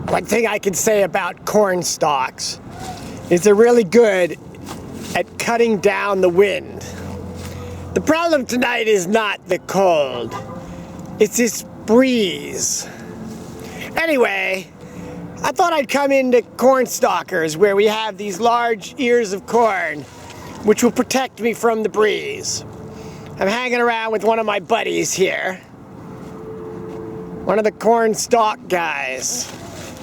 One thing I can say about corn stalks is they're really good at cutting down the wind. The problem tonight is not the cold, it's this breeze. Anyway, I thought I'd come into CornStalkers where we have these large ears of corn which will protect me from the breeze. I'm hanging around with one of my buddies here. One of the corn stalk guys.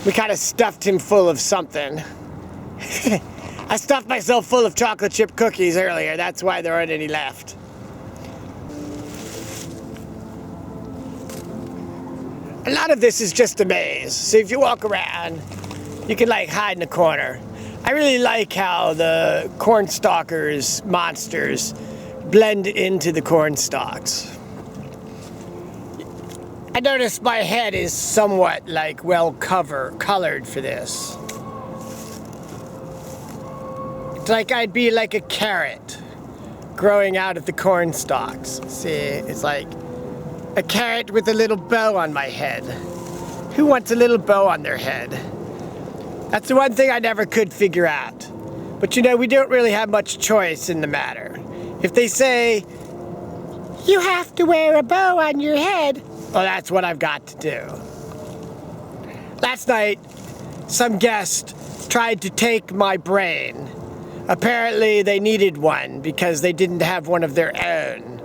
We kind of stuffed him full of something. I stuffed myself full of chocolate chip cookies earlier, that's why there aren't any left. A lot of this is just a maze, so if you walk around, you can like hide in a corner. I really like how the CornStalkers monsters blend into the corn stalks. I noticed my head is somewhat like well colored for this. It's like I'd be like a carrot growing out of the corn stalks. See, it's like a carrot with a little bow on my head. Who wants a little bow on their head? That's the one thing I never could figure out. But you know, we don't really have much choice in the matter. If they say, you have to wear a bow on your head, well, that's what I've got to do. Last night, some guest tried to take my brain. Apparently, they needed one because they didn't have one of their own.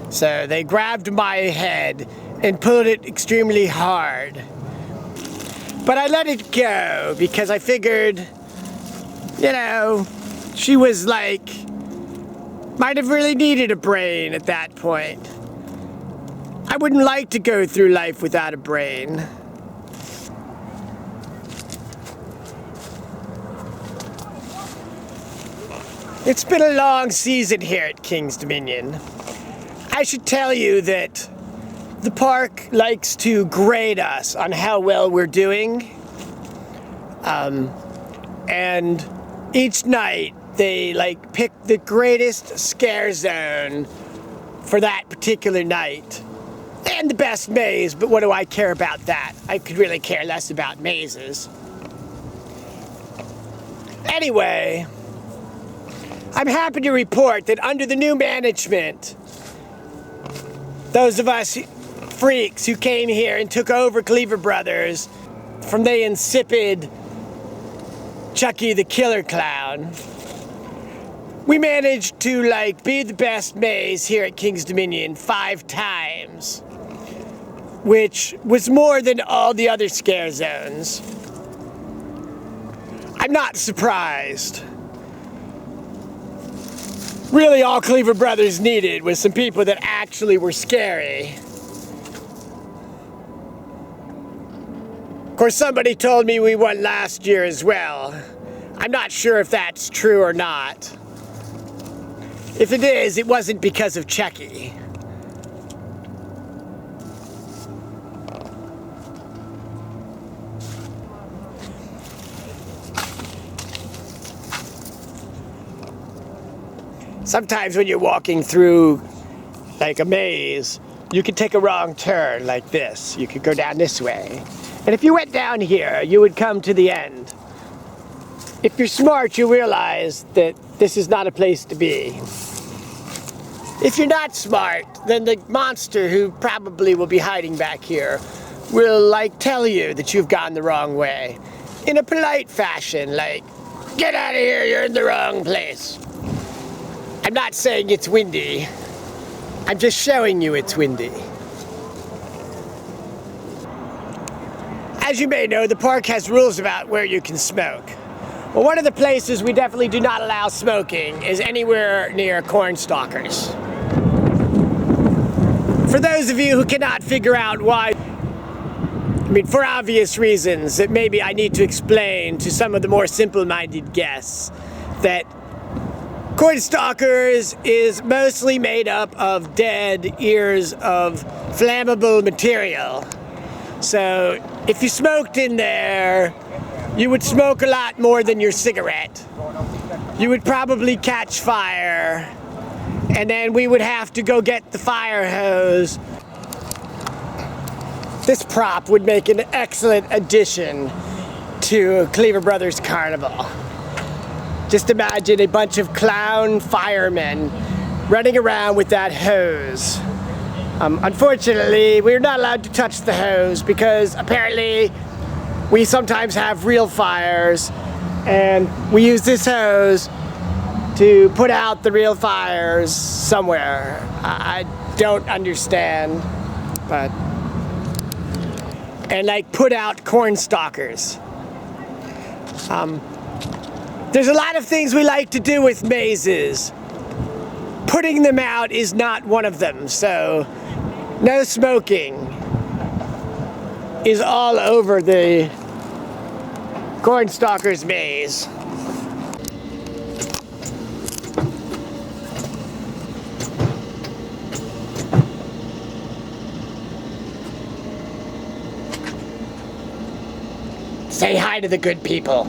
So they grabbed my head and pulled it extremely hard. But I let it go because I figured, you know, she was like, might have really needed a brain at that point. I wouldn't like to go through life without a brain. It's been a long season here at King's Dominion. I should tell you that the park likes to grade us on how well we're doing. And each night they like pick the greatest scare zone for that particular night. And the best maze, but what do I care about that? I could really care less about mazes. Anyway, I'm happy to report that under the new management, those of us freaks who came here and took over Cleaver Brothers from the insipid ChuckyTheKillerClown, we managed to like be the best maze here at King's Dominion 5 times, which was more than all the other scare zones. I'm not surprised. Really, all Cleaver Brothers needed was some people that actually were scary. Of course, somebody told me we won last year as well. I'm not sure if that's true or not. If it is, it wasn't because of Chucky. Sometimes when you're walking through like a maze, you could take a wrong turn like this. You could go down this way. And if you went down here, you would come to the end. If you're smart, you realize that this is not a place to be. If you're not smart, then the monster who probably will be hiding back here will like tell you that you've gone the wrong way. In a polite fashion, like, get out of here, you're in the wrong place. I'm not saying it's windy. I'm just showing you it's windy. As you may know, the park has rules about where you can smoke. Well, one of the places we definitely do not allow smoking is anywhere near CornStalkers. For those of you who cannot figure out why, I mean, for obvious reasons that maybe I need to explain to some of the more simple-minded guests, that CornStalkers is mostly made up of dead ears of flammable material. So if you smoked in there, you would smoke a lot more than your cigarette. You would probably catch fire, and then we would have to go get the fire hose This prop would make an excellent addition to Cleaver Brothers Carnival. Just imagine a bunch of clown firemen running around with that hose. Unfortunately, we're not allowed to touch the hose because apparently we sometimes have real fires, and we use this hose to put out the real fires somewhere. I don't understand, but... and like put out CornStalkers. There's a lot of things we like to do with mazes. Putting them out is not one of them, so no smoking is all over the CornStalkers maze. Say hi to the good people.